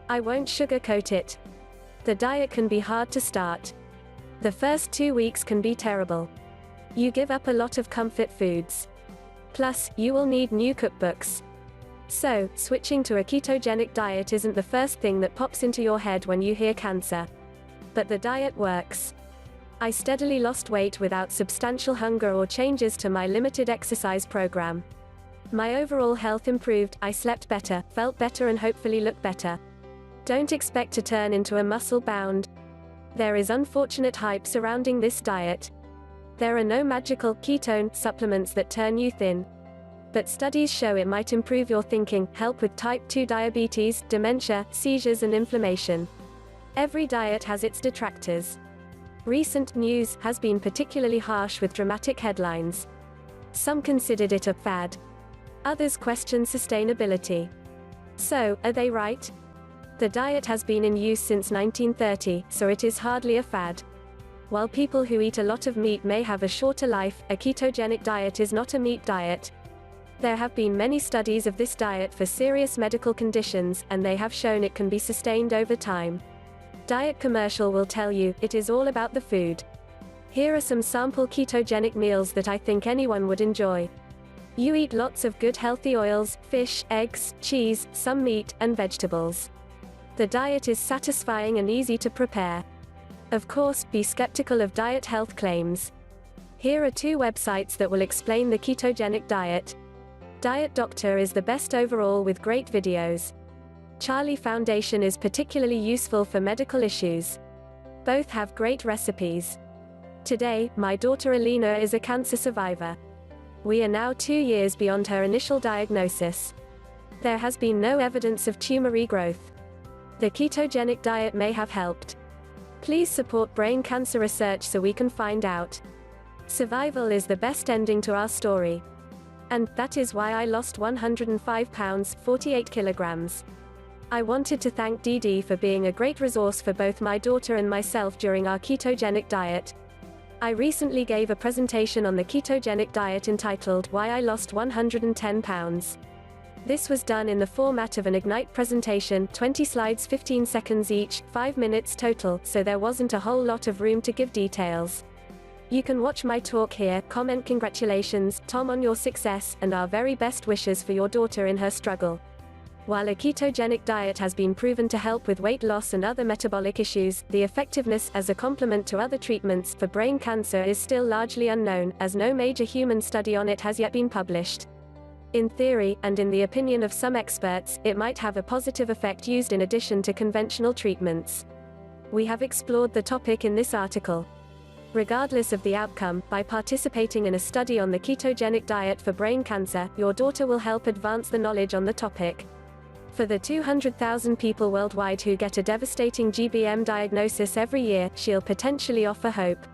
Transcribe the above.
I won't sugarcoat it. The diet can be hard to start. The first 2 weeks can be terrible. You give up a lot of comfort foods. Plus, you will need new cookbooks. So, switching to a ketogenic diet isn't the first thing that pops into your head when you hear cancer. But the diet works. I steadily lost weight without substantial hunger or changes to my limited exercise program. My overall health improved, I slept better, felt better and hopefully look better. Don't expect to turn into a muscle-bound. There is unfortunate hype surrounding this diet. There are no magical ketone supplements that turn you thin. But studies show it might improve your thinking, help with type 2 diabetes, dementia, seizures and inflammation. Every diet has its detractors. Recent news has been particularly harsh with dramatic headlines. Some considered it a fad. Others questioned sustainability. So, are they right? The diet has been in use since 1930, so it is hardly a fad. While people who eat a lot of meat may have a shorter life, a ketogenic diet is not a meat diet. There have been many studies of this diet for serious medical conditions, and they have shown it can be sustained over time. Diet commercial will tell you, it is all about the food. Here are some sample ketogenic meals that I think anyone would enjoy. You eat lots of good healthy oils, fish, eggs, cheese, some meat, and vegetables. The diet is satisfying and easy to prepare. Of course, be skeptical of diet health claims. Here are 2 websites that will explain the ketogenic diet. Diet Doctor is the best overall with great videos. Charlie Foundation is particularly useful for medical issues. Both have great recipes. Today, my daughter Alina is a cancer survivor. We are now 2 years beyond her initial diagnosis. There has been no evidence of tumor regrowth. The ketogenic diet may have helped. Please support brain cancer research so we can find out. Survival is the best ending to our story. And that is why I lost 105 pounds, 48 kilograms. I wanted to thank Dee for being a great resource for both my daughter and myself during our ketogenic diet. I recently gave a presentation on the ketogenic diet entitled Why I Lost 110 Pounds. This was done in the format of an Ignite presentation, 20 slides 15 seconds each, 5 minutes total, so there wasn't a whole lot of room to give details. You can watch my talk here, comment congratulations, Tom on your success, and our very best wishes for your daughter in her struggle. While a ketogenic diet has been proven to help with weight loss and other metabolic issues, the effectiveness as a complement to other treatments for brain cancer is still largely unknown, as no major human study on it has yet been published. In theory, and in the opinion of some experts, it might have a positive effect used in addition to conventional treatments. We have explored the topic in this article. Regardless of the outcome, by participating in a study on the ketogenic diet for brain cancer, your daughter will help advance the knowledge on the topic. For the 200,000 people worldwide who get a devastating GBM diagnosis every year, she'll potentially offer hope.